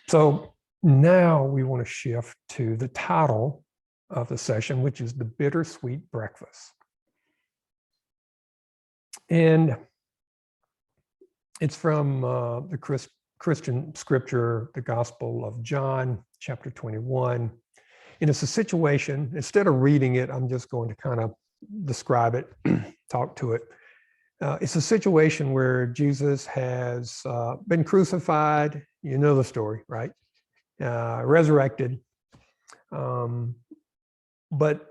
So now we want to shift to the title of the session, which is the Bittersweet Breakfast. And it's from the Christian scripture, the Gospel of John, chapter 21. And it's a situation, instead of reading it, I'm just going to kind of describe it, talk to it. It's a situation where Jesus has been crucified. You know the story, right? Resurrected. But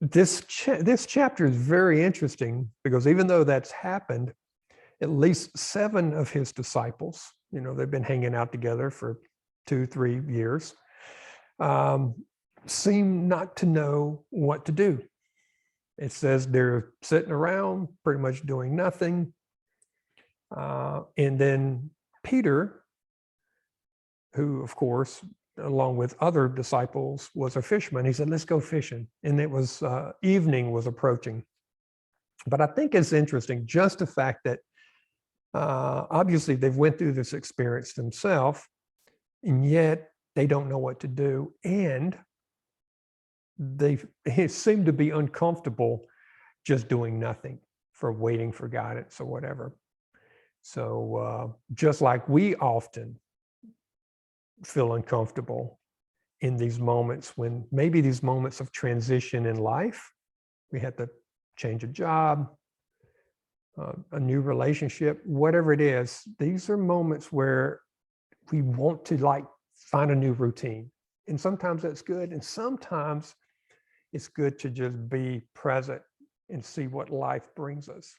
this chapter is very interesting because even though that's happened, at least 7 of his disciples, they've been hanging out together for 2-3 years, seem not to know what to do. It says they're sitting around pretty much doing nothing. And then Peter, who of course, along with other disciples, was a fisherman. He said, let's go fishing. And it was evening was approaching. But I think it's interesting, just the fact that obviously they've went through this experience themselves, and yet they don't know what to do. And they seem to be uncomfortable just doing nothing, for waiting for guidance or whatever. So just like we often feel uncomfortable in these moments, when maybe these moments of transition in life, we have to change a job, a new relationship, whatever it is, these are moments where we want to find a new routine. And sometimes that's good. And sometimes it's good to just be present and see what life brings us.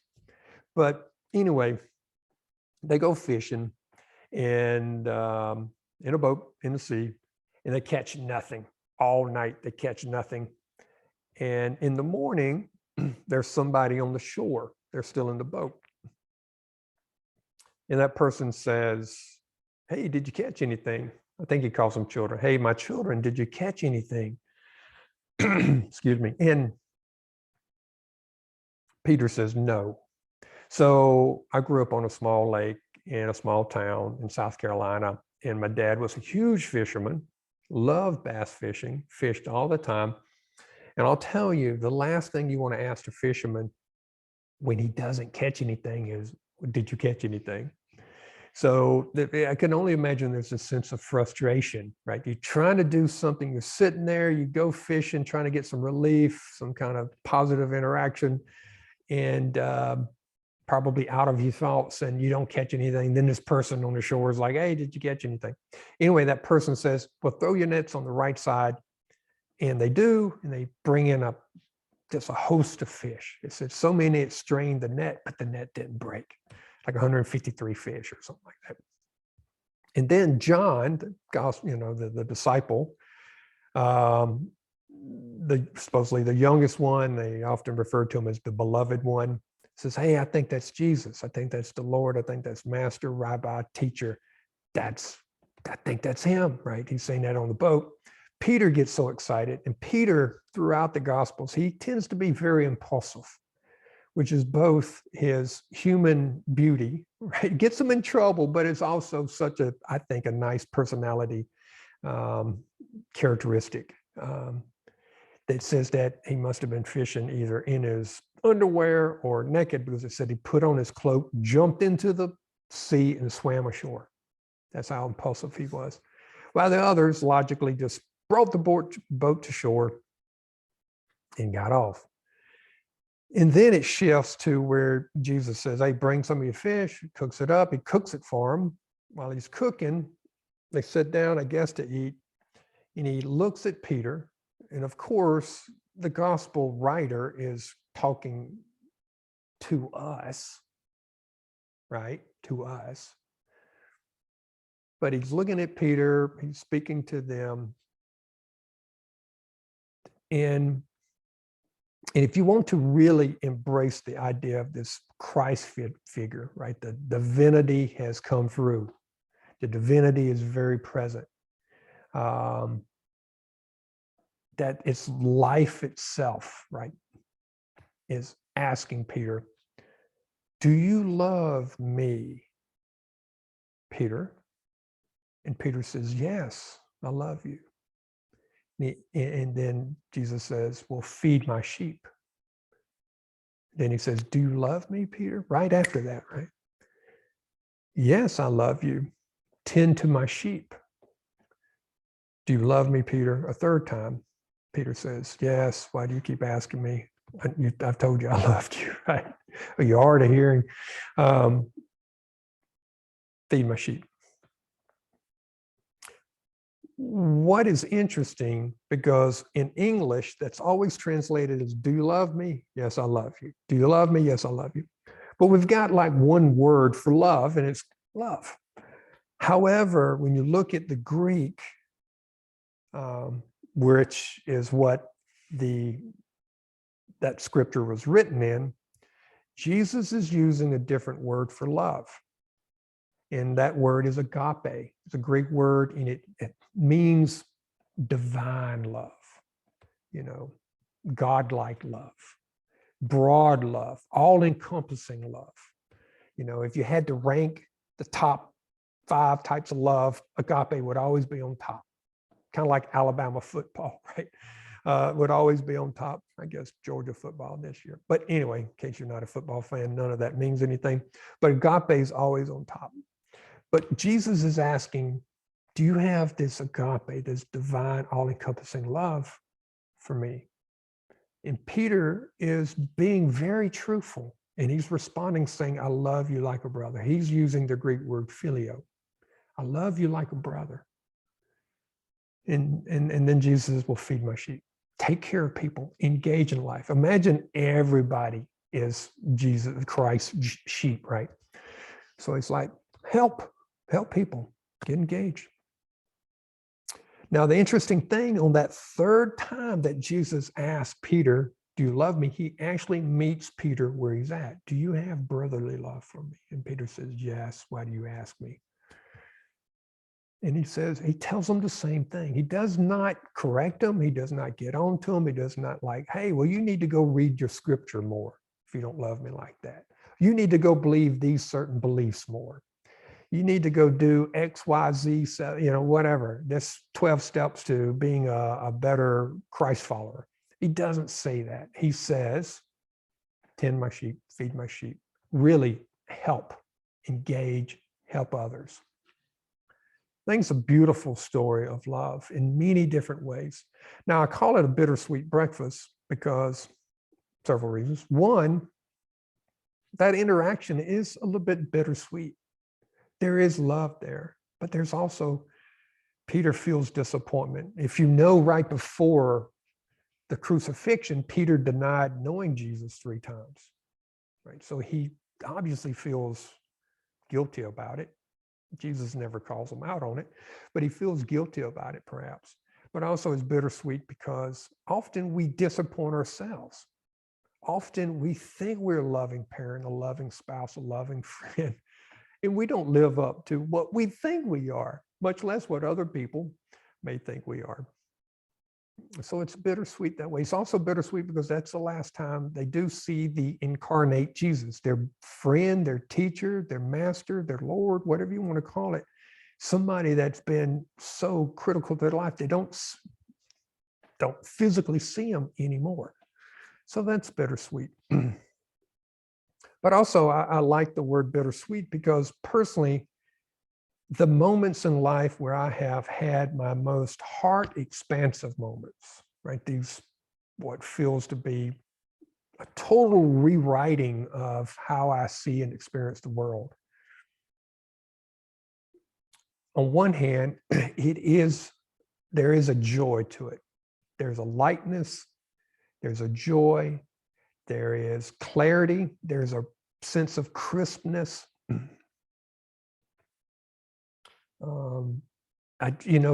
But anyway, they go fishing and in a boat in the sea, and they catch nothing. All night they catch nothing. And in the morning, there's somebody on the shore. They're still in the boat. And that person says, hey, did you catch anything? I think he calls them children. Hey, my children, did you catch anything? Excuse me. And Peter says, no. So I grew up on a small lake in a small town in South Carolina. And my dad was a huge fisherman, loved bass fishing, fished all the time. And I'll tell you, the last thing you want to ask a fisherman when he doesn't catch anything is, did you catch anything? So I can only imagine there's a sense of frustration, right? You're trying to do something, you're sitting there, you go fishing, trying to get some relief, some kind of positive interaction, and probably out of your thoughts, and you don't catch anything. Then this person on the shore is like, hey, did you catch anything? Anyway, that person says, well, throw your nets on the right side. And they do, and they bring in just a host of fish. It said so many it strained the net, but the net didn't break. Like 153 fish or something like that. And then John, the disciple, supposedly the youngest one, they often refer to him as the beloved one, says, hey, I think that's Jesus. I think that's the Lord. I think that's Master, Rabbi, Teacher. I think that's him, right? He's saying that on the boat. Peter gets so excited, and Peter, throughout the Gospels, he tends to be very impulsive, which is both his human beauty, right? It gets him in trouble, but it's also such I think, a nice personality characteristic that says that he must have been fishing either in his underwear or naked, because it said he put on his cloak, jumped into the sea, and swam ashore. That's how impulsive he was. While the others logically just brought the boat to shore and got off. And then it shifts to where Jesus says, hey, bring some of your fish, cooks it up. He cooks it for them. While he's cooking, they sit down, I guess, to eat. And he looks at Peter. And of course, the gospel writer is talking to us, right? To us. But he's looking at Peter, he's speaking to them. And if you want to really embrace the idea of this Christ figure, right? The divinity has come through. The divinity is very present. That it's life itself, right? Is asking Peter, do you love me, Peter? And Peter says, yes, I love you. And then Jesus says, well, feed my sheep. Then he says, do you love me, Peter? Right after that, right? Yes, I love you. Tend to my sheep. Do you love me, Peter? A third time, Peter says, yes. Why do you keep asking me? I've told you I loved you, right? Are you hard of hearing? Feed my sheep. What is interesting, because in English, that's always translated as, do you love me? Yes, I love you. Do you love me? Yes, I love you. But we've got like one word for love, and it's love. However, when you look at the Greek, which is what that scripture was written in, Jesus is using a different word for love. And that word is agape. It's a Greek word, and it means divine love, godlike love, broad love, all-encompassing love. If you had to rank the top 5 types of love, agape would always be on top. Kind of like Alabama football, right? Would always be on top. I guess Georgia football this year. But anyway, in case you're not a football fan, none of that means anything. But agape is always on top. But Jesus is asking, do you have this agape, this divine, all-encompassing love for me? And Peter is being very truthful, and he's responding saying, I love you like a brother. He's using the Greek word phileo. I love you like a brother. And then Jesus will feed my sheep. Take care of people, engage in life. Imagine everybody is Jesus Christ's sheep, right? So it's like, help people, get engaged. Now, the interesting thing, on that third time that Jesus asked Peter, do you love me? He actually meets Peter where he's at. Do you have brotherly love for me? And Peter says, yes. Why do you ask me? And he tells them the same thing. He does not correct them. He does not get on to them. He does not like, hey, well, you need to go read your scripture more if you don't love me like that. You need to go believe these certain beliefs more. You need to go do X, Y, Z, whatever. There's 12 steps to being a better Christ follower. He doesn't say that. He says, tend my sheep, feed my sheep, really help, engage, help others. I think it's a beautiful story of love in many different ways. Now, I call it a bittersweet breakfast because several reasons. One, that interaction is a little bit bittersweet. There is love there, but there's also, Peter feels disappointment. If you know, right before the crucifixion, Peter denied knowing Jesus 3 times, right? So he obviously feels guilty about it. Jesus never calls him out on it, but he feels guilty about it perhaps. But also it's bittersweet because often we disappoint ourselves. Often we think we're a loving parent, a loving spouse, a loving friend, and we don't live up to what we think we are, much less what other people may think we are. So it's bittersweet that way. It's also bittersweet because that's the last time they do see the incarnate Jesus, their friend, their teacher, their master, their Lord, whatever you want to call it. Somebody that's been so critical to their life, they don't physically see him anymore. So that's bittersweet. But also I like the word bittersweet because personally, the moments in life where I have had my most heart expansive moments, right? These, what feels to be a total rewriting of how I see and experience the world. On one hand, there is a joy to it. There's a lightness, there's a joy, there is clarity, there's a sense of crispness.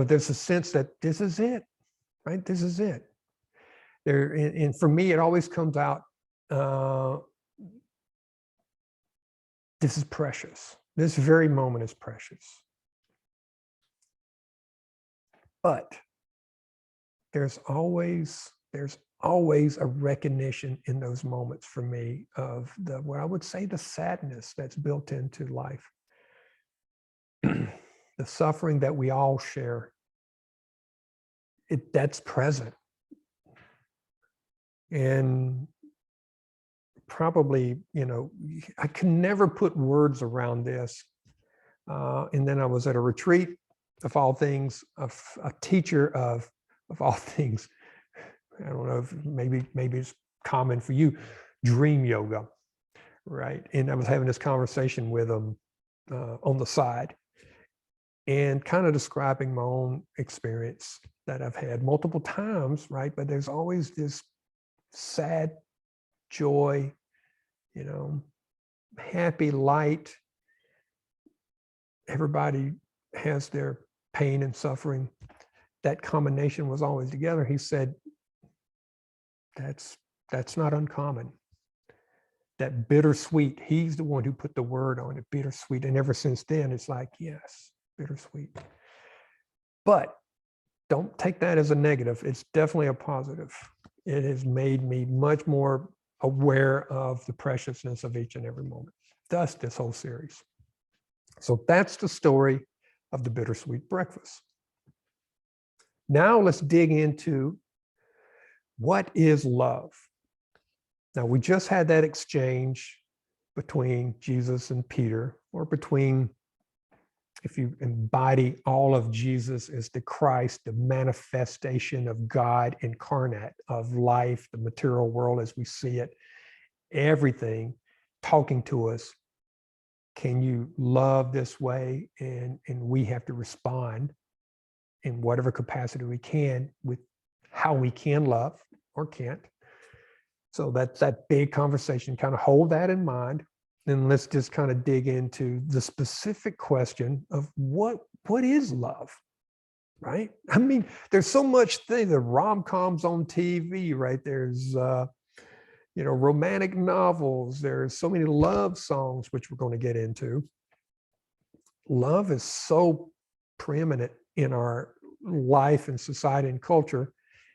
There's a sense that this is it, right? This is it. And for me, it always comes out, this is precious. This very moment is precious. But there's always a recognition in those moments for me of what I would say the sadness that's built into life. the suffering that we all share, that's present. And probably, I can never put words around this. And then I was at a retreat, of all things, of a teacher of all things. I don't know if maybe it's common for you, dream yoga, right? And I was having this conversation with him on the side, and kind of describing my own experience that I've had multiple times, right? But there's always this sad joy, happy light. Everybody has their pain and suffering. That combination was always together. He said, that's not uncommon. That bittersweet, he's the one who put the word on it, bittersweet. And ever since then, it's like, yes, bittersweet. But don't take that as a negative. It's definitely a positive. It has made me much more aware of the preciousness of each and every moment. Thus, this whole series. So that's the story of the bittersweet breakfast. Now let's dig into what is love. Now, we just had that exchange between Jesus and Peter, or between, if you embody all of Jesus as the Christ, the manifestation of God incarnate, of life, the material world as we see it, everything talking to us. Can you love this way? And we have to respond in whatever capacity we can with how we can love or can't. So that's that big conversation. Kind of hold that in mind. And let's just kind of dig into the specific question of what is love, right? I mean, there's so much thing, the rom-coms on TV, right? There's, romantic novels. There's so many love songs, which we're going to get into. Love is so preeminent in our life and society and culture.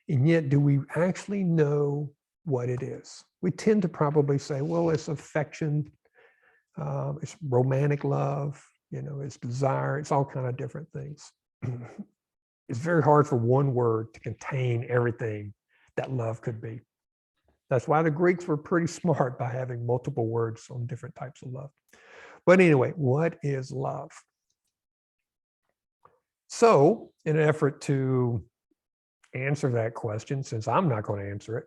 And yet, do we actually know what it is? We tend to probably say, well, it's affection, it's romantic love, it's desire, it's all kind of different things. It's very hard for one word to contain everything that love could be. That's why the Greeks were pretty smart by having multiple words on different types of love. But anyway, what is love? So, in an effort to answer that question, since I'm not going to answer it,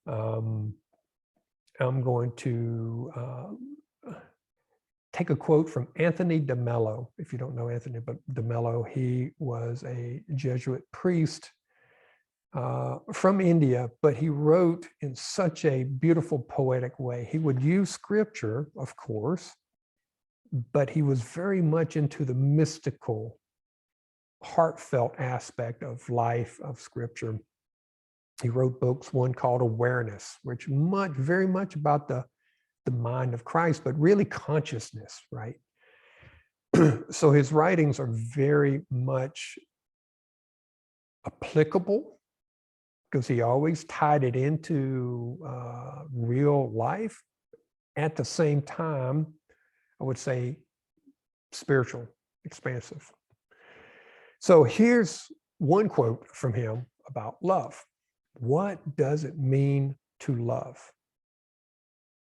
I'm going to take a quote from Anthony de Mello. If you don't know Anthony de Mello, he was a Jesuit priest from India, but he wrote in such a beautiful, poetic way. He would use scripture, of course, but he was very much into the mystical, heartfelt aspect of life, of scripture. He wrote books, one called Awareness, which very much about the mind of Christ, but really consciousness, right? So his writings are very much applicable because he always tied it into real life. At the same time, I would say spiritual, expansive. So here's one quote from him about love. What does it mean to love?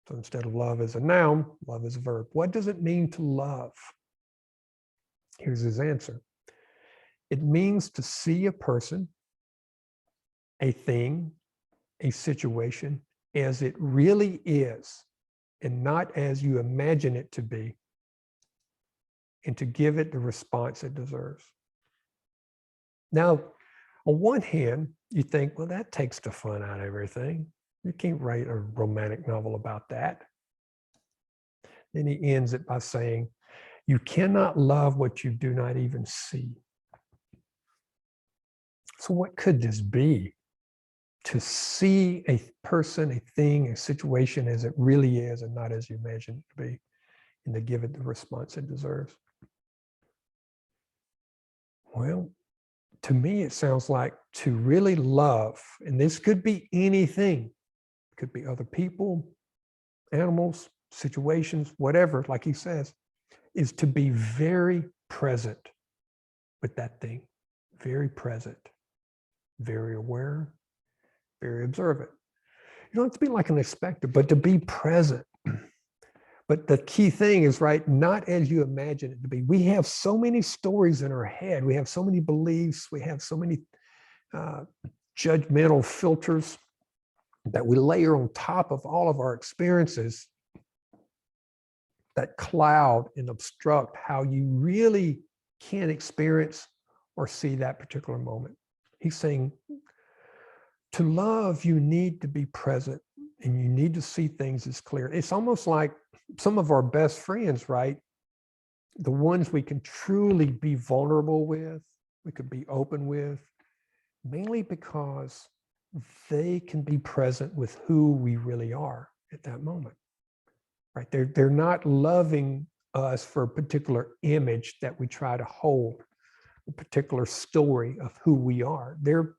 So instead of love as a noun, love as a verb. What does it mean to love? Here's his answer. It means to see a person, a thing, a situation as it really is, and not as you imagine it to be, and to give it the response it deserves. Now, on one hand, you think, well, that takes the fun out of everything. You can't write a romantic novel about that. Then he ends it by saying, you cannot love what you do not even see. So what could this be? To see a person, a thing, a situation as it really is and not as you imagine it to be, and to give it the response it deserves. Well, to me, it sounds like to really love, and this could be anything. It could be other people, animals, situations, whatever, like he says, is to be very present with that thing, very present, very aware, very observant. You don't have to be like an expector, but to be present. But the key thing is, right, not as you imagine it to be. We have so many stories in our head. We have so many beliefs. We have so many judgmental filters that we layer on top of all of our experiences that cloud and obstruct how you really can experience or see that particular moment. He's saying, to love, you need to be present and you need to see things as clear. It's almost like some of our best friends, right? The ones we can truly be vulnerable with, we could be open with, mainly because they can be present with who we really are at that moment, right? They're not loving us for a particular image that we try to hold, a particular story of who we are. They're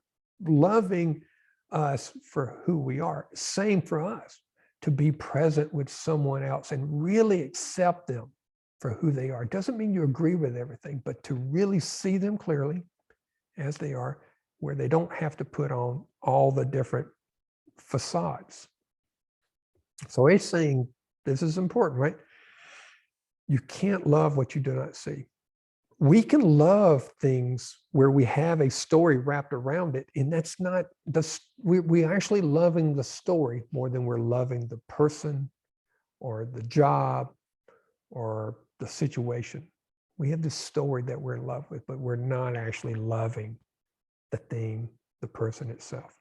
loving us for who we are. Same for us, to be present with someone else and really accept them for who they are. It doesn't mean you agree with everything, but to really see them clearly as they are, where they don't have to put on all the different facades. So he's saying, this is important, right? You can't love what you do not see. We can love things where we have a story wrapped around it, and that's not we're actually loving the story more than we're loving the person or the job or the situation. We have this story that we're in love with, but we're not actually loving the thing, the person itself.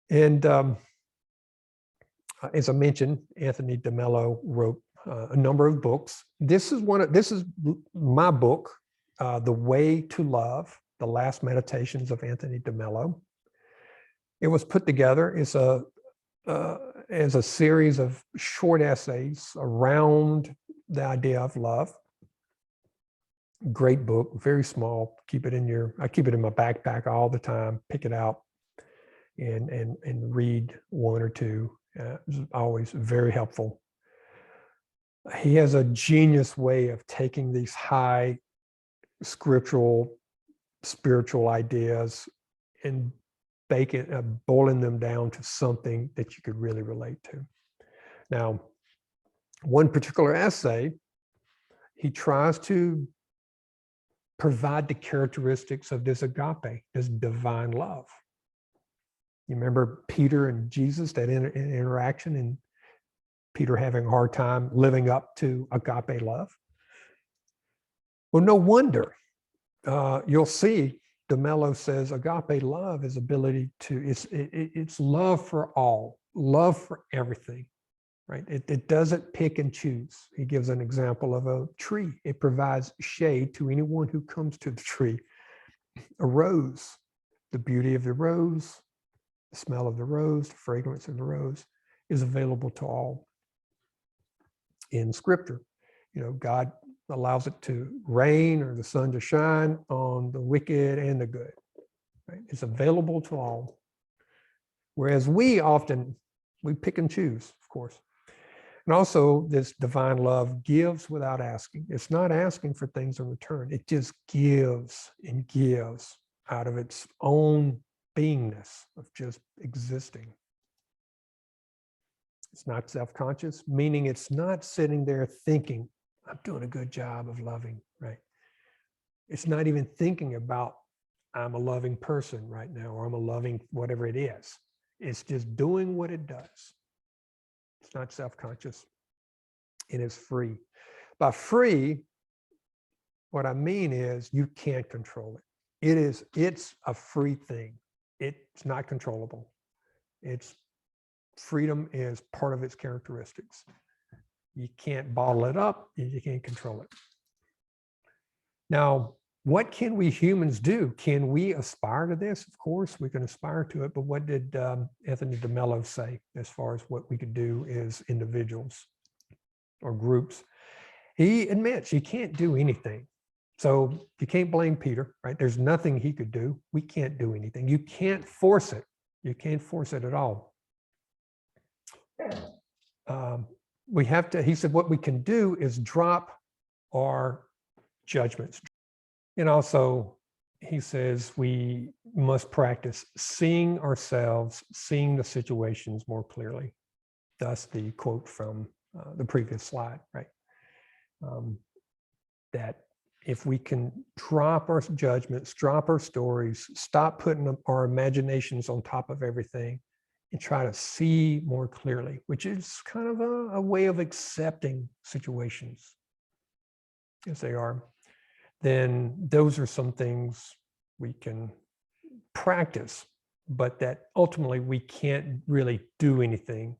And as I mentioned, Anthony de Mello wrote a number of books. This is my book, The Way to Love, The Last Meditations of Anthony de Mello. It was put together as a series of short essays around the idea of love. Great book, very small. I keep it in my backpack all the time, pick it out and read one or two. It's always very helpful. He has a genius way of taking these high spiritual ideas and boiling them down to something that you could really relate to. Now, one particular essay, he tries to provide the characteristics of this agape, this divine love. You remember Peter and Jesus, that interaction, and Peter having a hard time living up to agape love? Well, no wonder. You'll see de Mello says agape love is ability to, it's love for all, love for everything, right? It doesn't pick and choose. He gives an example of a tree. It provides shade to anyone who comes to the tree. A rose, the beauty of the rose, the smell of the rose, the fragrance of the rose is available to all. In Scripture, God allows it to rain or the sun to shine on the wicked and the good, right? It's available to all. Whereas we pick and choose, of course. And also this divine love gives without asking. It's not asking for things in return. It just gives and gives out of its own beingness of just existing. It's not self-conscious, meaning it's not sitting there thinking, I'm doing a good job of loving, right? It's not even thinking about, I'm a loving person right now, or I'm a loving whatever it is. It's just doing what it does. It's not self-conscious. It is free. By free, what I mean is you can't control it. It's a free thing. It's not controllable. Freedom is part of its characteristics. You can't bottle it up, you can't control it. Now, what can we humans do? Can we aspire to this? Of course, we can aspire to it, but what did Anthony de Mello say as far as what we could do as individuals or groups? He admits you can't do anything. So you can't blame Peter, right? There's nothing he could do. We can't do anything. You can't force it. You can't force it at all. He said, what we can do is drop our judgments. And also, he says we must practice seeing ourselves, seeing the situations more clearly. Thus the quote from the previous slide, right? That if we can drop our judgments, drop our stories, stop putting our imaginations on top of everything and try to see more clearly, which is kind of a way of accepting situations as they are, then those are some things we can practice, but that ultimately we can't really do anything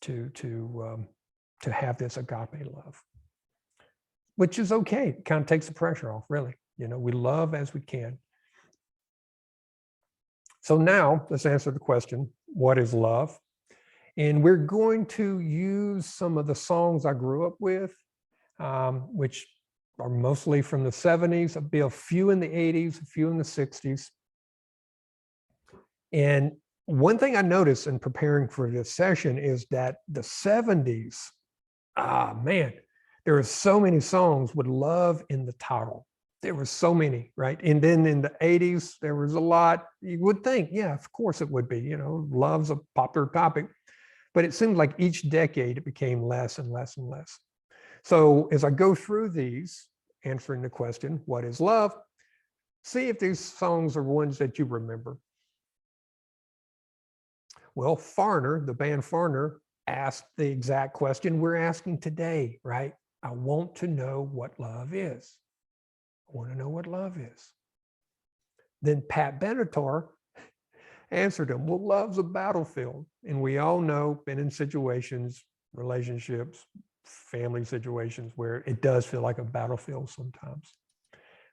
to have this agape love, which is okay. It kind of takes the pressure off, really. You know, we love as we can. So now let's answer the question, what is love? And we're going to use some of the songs I grew up with, which are mostly from the 70s. There'll be a few in the 80s, a few in the 60s. And one thing I noticed in preparing for this session is that the 70s, man, there were so many songs with love in the title. There were so many, right? And then in the 80s, there was a lot. You would think, yeah, of course it would be, you know, love's a popular topic. But it seemed like each decade it became less and less and less. So as I go through these, answering the question, what is love? See if these songs are ones that you remember. Well, Foreigner, the band Foreigner, asked the exact question we're asking today, right? I want to know what love is. I want to know what love is. Then Pat Benatar answered him, well, love's a battlefield. And we all know, been in situations, relationships, family situations where it does feel like a battlefield sometimes.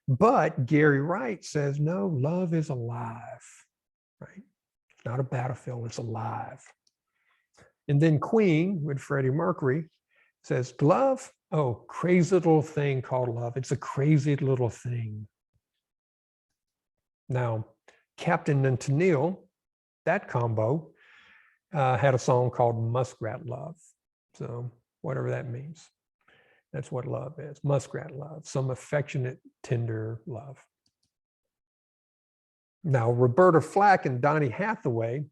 But Gary Wright says, no, love is alive, right? It's not a battlefield, it's alive. And then Queen with Freddie Mercury says, love, oh, crazy little thing called love. It's a crazy little thing. Now, Captain and Tennille, that combo, had a song called Muskrat Love. So whatever that means, that's what love is, muskrat love, some affectionate, tender love. Now, Roberta Flack and Donny Hathaway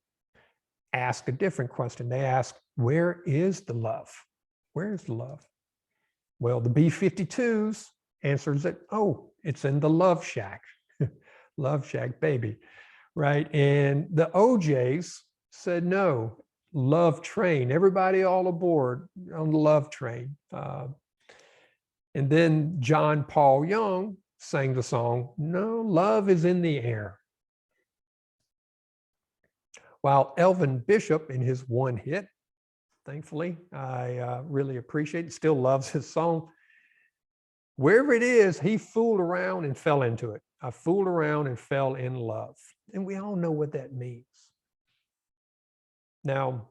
ask a different question. They ask, where is the love? Where is the love? Well, the B-52s answers that, oh, it's in the Love Shack. Love Shack, baby, right? And the OJs said, no, Love Train. Everybody all aboard on the Love Train. And then John Paul Young sang the song, no, love is in the air. While Elvin Bishop, in his one hit, thankfully, I really appreciate it, still loves his song. Wherever it is, he fooled around and fell into it. I fooled around and fell in love. And we all know what that means. Now,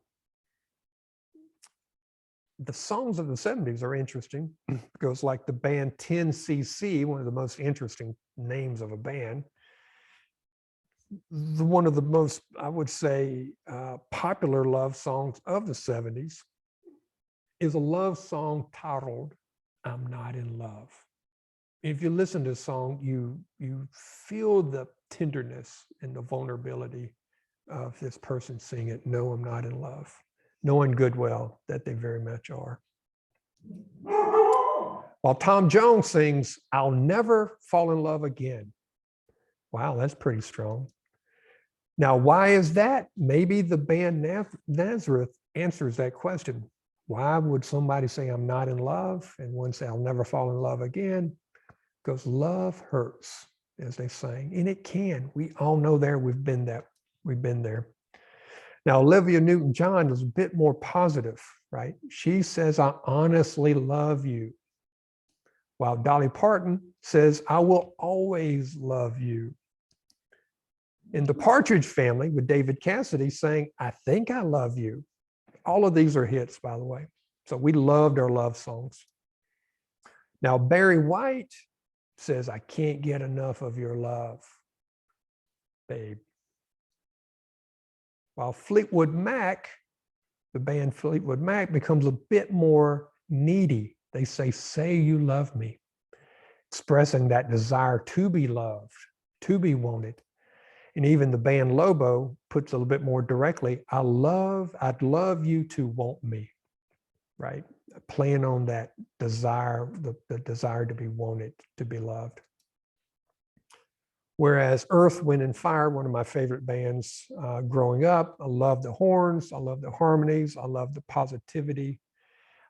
the songs of the 70s are interesting because like the band 10cc, one of the most interesting names of a band, one of the most, I would say, popular love songs of the 70s is a love song titled, I'm Not in Love. If you listen to the song, you feel the tenderness and the vulnerability of this person singing it, no, I'm not in love, knowing good well that they very much are. While Tom Jones sings, I'll never fall in love again. Wow, that's pretty strong. Now, why is that? Maybe the band Nazareth answers that question. Why would somebody say I'm not in love and one say I'll never fall in love again? Because love hurts, as they sang, and it can. We all know there, we've been there. Now, Olivia Newton-John is a bit more positive, right? She says, I honestly love you. While Dolly Parton says, I will always love you. In the Partridge Family with David Cassidy saying, I think I love you. All of these are hits, by the way. So we loved our love songs. Now, Barry White says, I can't get enough of your love, babe. While Fleetwood Mac, the band Fleetwood Mac, becomes a bit more needy. They say you love me. expressing that desire to be loved, to be wanted. And even the band Lobo puts a little bit more directly, I'd love you to want me, right? Playing on that desire, the desire to be wanted, to be loved. Whereas Earth, Wind, and Fire, one of my favorite bands growing up, I love the horns, I love the harmonies, I love the positivity,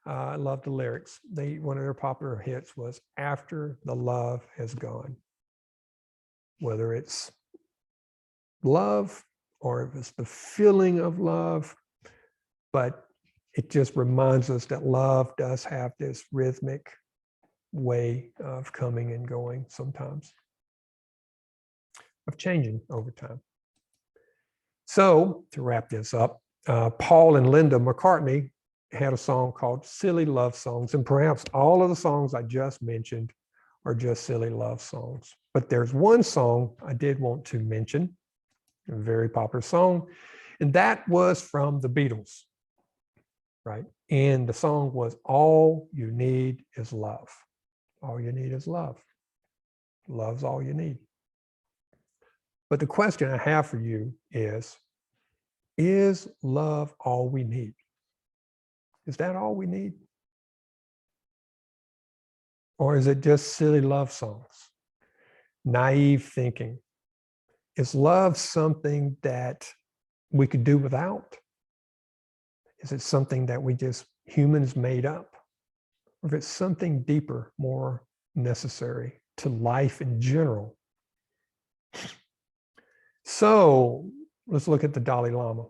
I love the lyrics. One of their popular hits was After the Love Has Gone. Whether it's love or if it's the feeling of love, but it just reminds us that love does have this rhythmic way of coming and going sometimes, of changing over time. So to wrap this up, Paul and Linda McCartney had a song called Silly Love Songs, and perhaps all of the songs I just mentioned are just silly love songs. But there's one song I did want to mention, a very popular song, and that was from the Beatles, right? And the song was All You Need Is Love. All you need is love. Love's all you need. But the question I have for you is love all we need? Is that all we need? Or is it just silly love songs? Naive thinking? Is love something that we could do without? Is it something that we just humans made up? Or if it's something deeper, more necessary to life in general? So let's look at the Dalai Lama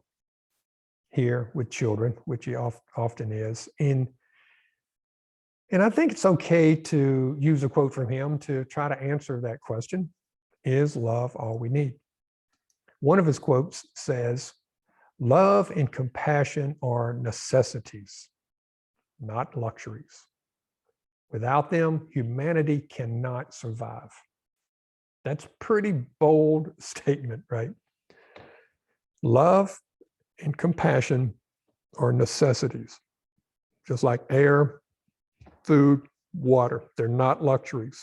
here with children, which he often is. And I think it's okay to use a quote from him to try to answer that question. Is love all we need? One of his quotes says, love and compassion are necessities, not luxuries. Without them, humanity cannot survive. That's a pretty bold statement, right? Love and compassion are necessities, just like air, food, water. They're not luxuries.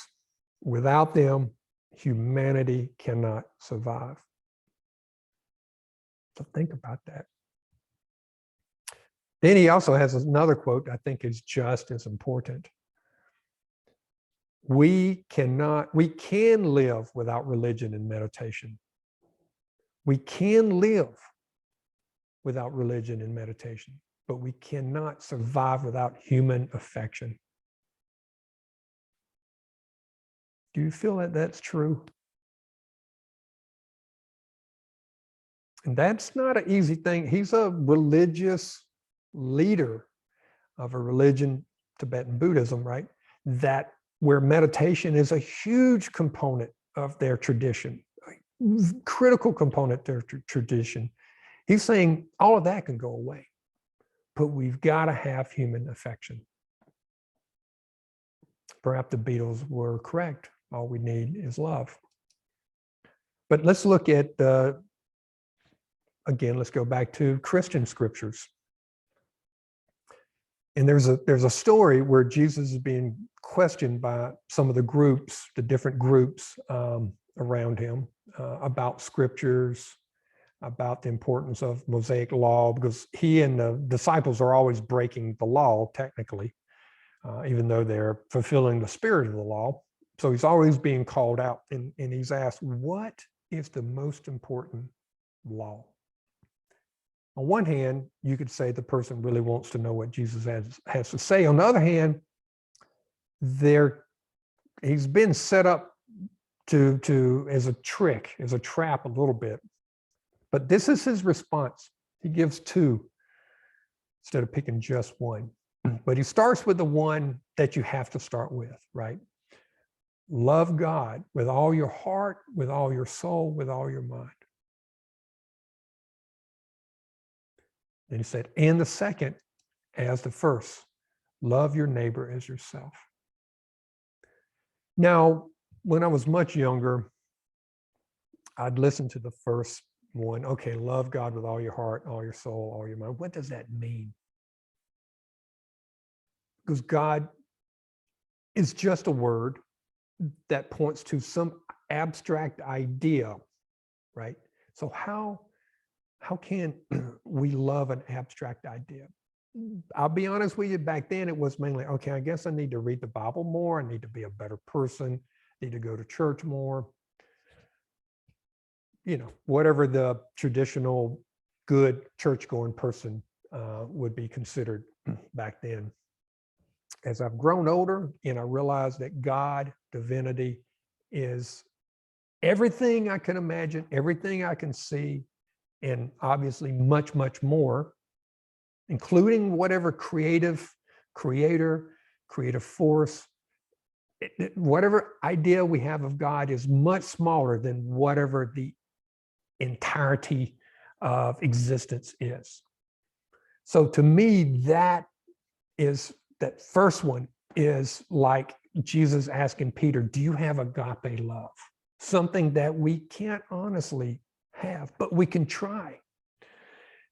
Without them, humanity cannot survive. So think about that. Then he also has another quote I think is just as important. We can live without religion and meditation. We can live without religion and meditation, but we cannot survive without human affection. Do you feel that that's true? And that's not an easy thing. He's a religious leader of a religion, Tibetan Buddhism, right? Where meditation is a huge component of their tradition, a critical component of their tradition. He's saying all of that can go away, but we've got to have human affection. Perhaps the Beatles were correct. All we need is love. But let's look at, again, let's go back to Christian scriptures. And there's a story where Jesus is being questioned by some of the groups, the different groups around him about scriptures, about the importance of Mosaic law, because he and the disciples are always breaking the law, technically, even though they're fulfilling the spirit of the law. So he's always being called out, and he's asked, what is the most important law? On one hand, you could say the person really wants to know what Jesus has to say. On the other hand, he's been set up to as a trick, as a trap a little bit. But this is his response. He gives two instead of picking just one. But he starts with the one that you have to start with, right? Love God with all your heart, with all your soul, with all your mind. Then he said, and the second, as the first, love your neighbor as yourself. Now, when I was much younger, I'd listen to the first one. Okay, love God with all your heart, all your soul, all your mind. What does that mean? Because God is just a word. that points to some abstract idea, right? So how can we love an abstract idea? I'll be honest with you, back then it was mainly, okay, I guess I need to read the Bible more. I need to be a better person, need to go to church more. You know, whatever the traditional good church-going person would be considered back then. As I've grown older and I realize that God, divinity, is everything I can imagine, everything I can see, and obviously much, much more, including whatever creative force, whatever idea we have of God is much smaller than whatever the entirety of existence is. So to me, that first one is like Jesus asking Peter, do you have agape love? Something that we can't honestly have, but we can try.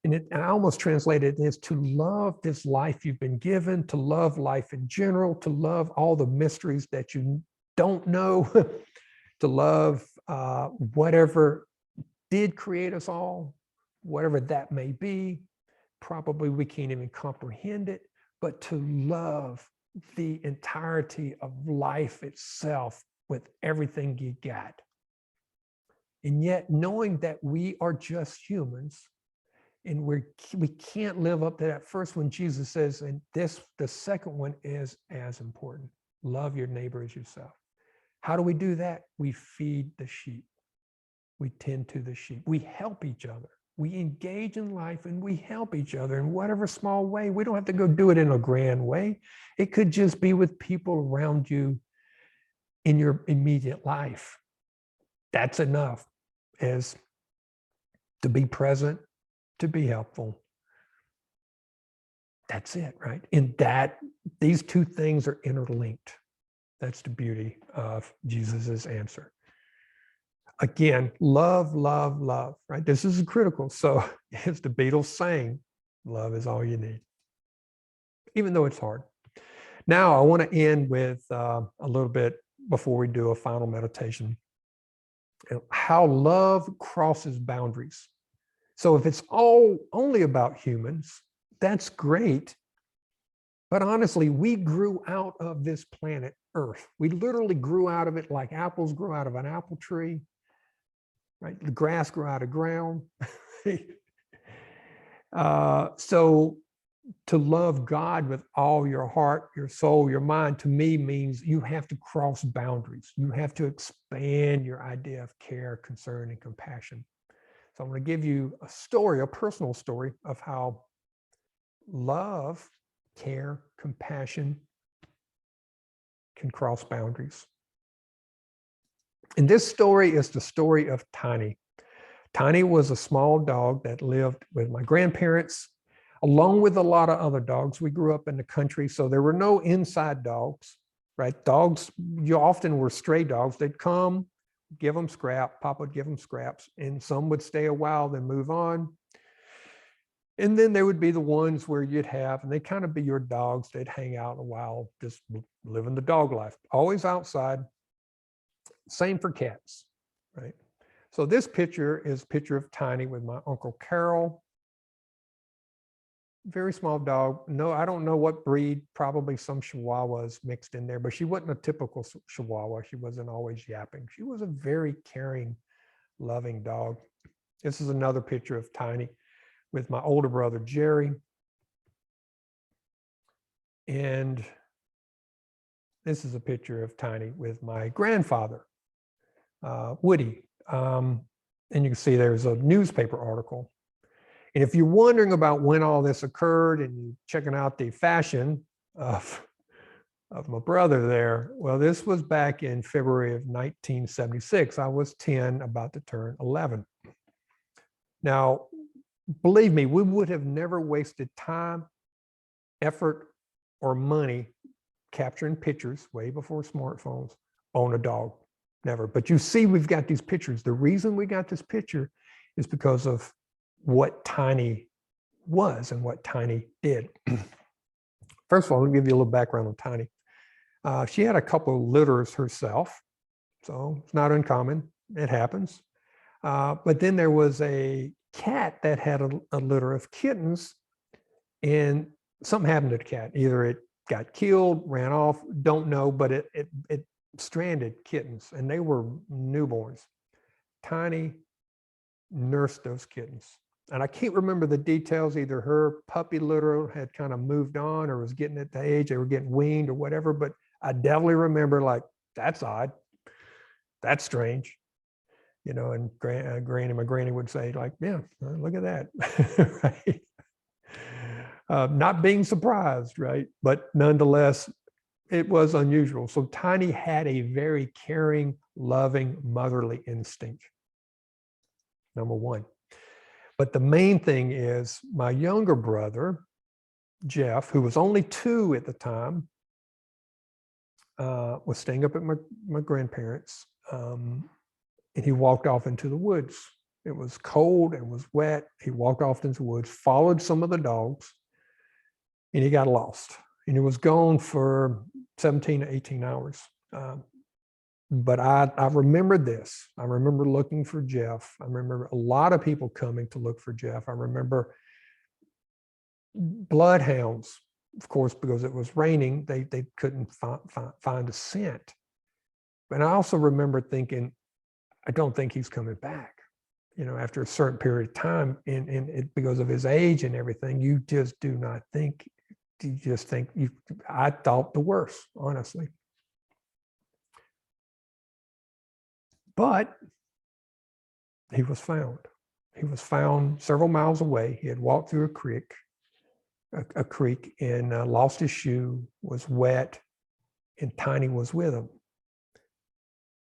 And I almost translated it as to love this life you've been given, to love life in general, to love all the mysteries that you don't know, to love whatever did create us all, whatever that may be. Probably we can't even comprehend it, but to love the entirety of life itself with everything you got. And yet knowing that we are just humans and we can't live up to that first one, Jesus says, and the second one is as important. Love your neighbor as yourself. How do we do that? We feed the sheep. We tend to the sheep. We help each other. We engage in life and we help each other in whatever small way. We don't have to go do it in a grand way. It could just be with people around you in your immediate life. That's enough, as to be present, to be helpful. That's it, right? In that, these two things are interlinked. That's the beauty of Jesus's answer. Again, love, love, love, right? This is critical. So as the Beatles saying, love is all you need, even though it's hard. Now I want to end with a little bit before we do a final meditation, how love crosses boundaries. So if it's only about humans, that's great. But honestly, we grew out of this planet Earth. We literally grew out of it like apples grow out of an apple tree, right? The grass grew out of ground. So to love God with all your heart, your soul, your mind, to me means you have to cross boundaries. You have to expand your idea of care, concern, and compassion. So I'm going to give you a story, a personal story of how love, care, compassion can cross boundaries. And this story is the story of Tiny. Tiny was a small dog that lived with my grandparents, along with a lot of other dogs. We grew up in the country, so there were no inside dogs, right? Dogs, you often were stray dogs. They'd come, give them scrap, Papa would give them scraps, and some would stay a while, then move on. And then there would be the ones where you'd have, and they'd kind of be your dogs. They'd hang out a while, just living the dog life, always outside. Same for cats, right? So this picture is a picture of Tiny with my Uncle Carol. Very small dog. No, I don't know what breed, probably some Chihuahuas mixed in there, but she wasn't a typical Chihuahua. She wasn't always yapping. She was a very caring, loving dog. This is another picture of Tiny with my older brother, Jerry. And this is a picture of Tiny with my grandfather, Woody. And you can see there's a newspaper article. And if you're wondering about when all this occurred and you're checking out the fashion of my brother there, well, this was back in February of 1976. I was 10, about to turn 11. Now, believe me, we would have never wasted time, effort, or money capturing pictures way before smartphones on a dog. Never. But you see, we've got these pictures. The reason we got this picture is because of what Tiny was and what Tiny did. First of all, let me give you a little background on Tiny. She had a couple of litters herself, so it's not uncommon. It happens. But then there was a cat that had a litter of kittens, and something happened to the cat. Either it got killed, ran off, don't know, but it stranded kittens, and they were newborns. Tiny nursed those kittens. And I can't remember the details. Either her puppy litter had kind of moved on or was getting at the age, they were getting weaned or whatever, but I definitely remember, like, that's odd. That's strange. You know, and my granny would say, like, yeah, look at that. Right? Not being surprised, right? But nonetheless, it was unusual. So Tiny had a very caring, loving, motherly instinct, number one. But the main thing is my younger brother, Jeff, who was only 2 at the time, was staying up at my grandparents', and he walked off into the woods. It was cold, it was wet. He walked off into the woods, followed some of the dogs, and he got lost. And he was gone for 17 to 18 hours. But I remember this. I remember looking for Jeff. I remember a lot of people coming to look for Jeff. I remember bloodhounds, of course, because it was raining, they couldn't find a scent. And I also remember thinking, I don't think he's coming back. You know, after a certain period of time, and because of his age and everything, you just do not think, you just think, I thought the worst, honestly. But he was found. He was found several miles away. He had walked through a creek, and lost his shoe, was wet, and Tiny was with him.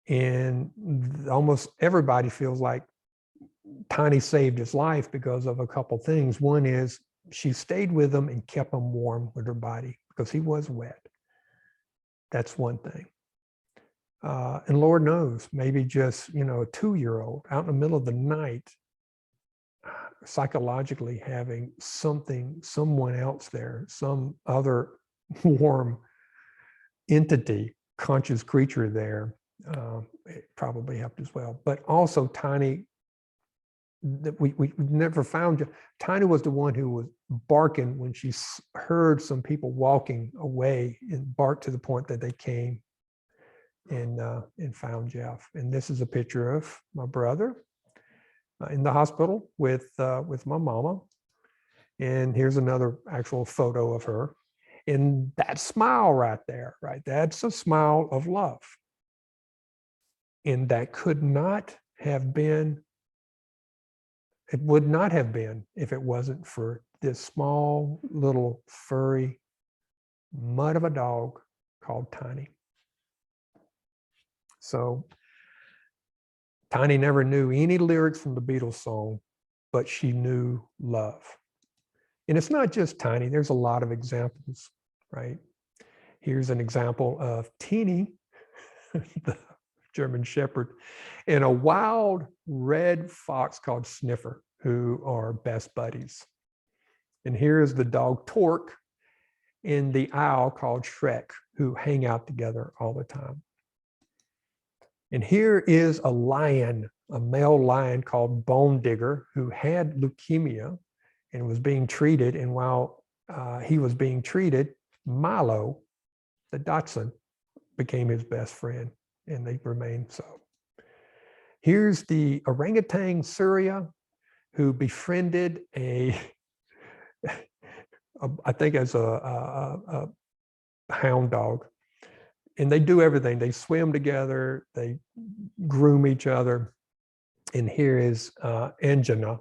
And almost everybody feels like Tiny saved his life because of a couple things. One is she stayed with him and kept him warm with her body because he was wet. That's one thing. And Lord knows, maybe just, you know, a 2-year-old out in the middle of the night, psychologically having someone else there, some other warm entity, conscious creature there, it probably helped as well. But also Tiny, that we never found. Tiny was the one who was barking when she heard some people walking away, and barked to the point that they came and found Jeff. And this is a picture of my brother in the hospital with my mama. And here's another actual photo of her. And that smile right there, right? That's a smile of love. And that could not have been, it would not have been if it wasn't for this small little furry mud of a dog called Tiny. So Tiny never knew any lyrics from the Beatles song, but she knew love. And it's not just Tiny, there's a lot of examples, right? Here's an example of Teeny, the German Shepherd, and a wild red fox called Sniffer, who are best buddies. And here's the dog Torque and the owl called Shrek, who hang out together all the time. And here is a lion, a male lion called Bone Digger, who had leukemia and was being treated. And while he was being treated, Milo, the Dachshund, became his best friend, and they remained so. Here's the orangutan Surya, who befriended I think as a hound dog. And they do everything. They swim together, they groom each other. And here is Anjana,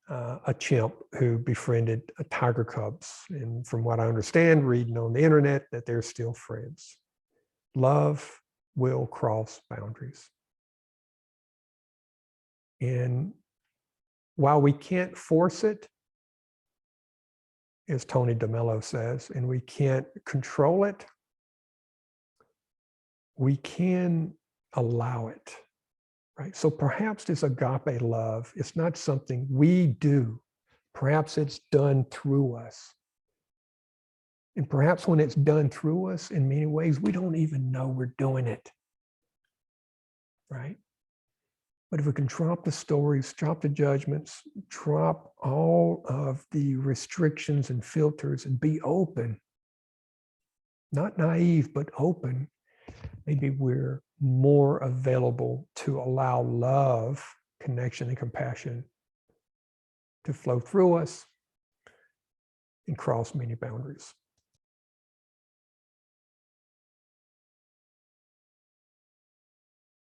a chimp who befriended tiger cubs. And from what I understand, reading on the internet, that they're still friends. Love will cross boundaries. And while we can't force it, as Anthony de Mello says, and we can't control it, we can allow it, right? So perhaps this agape love is not something we do. Perhaps it's done through us. And perhaps when it's done through us in many ways, we don't even know we're doing it, right? But if we can drop the stories, drop the judgments, drop all of the restrictions and filters and be open, not naive, but open, maybe we're more available to allow love, connection, and compassion to flow through us and cross many boundaries.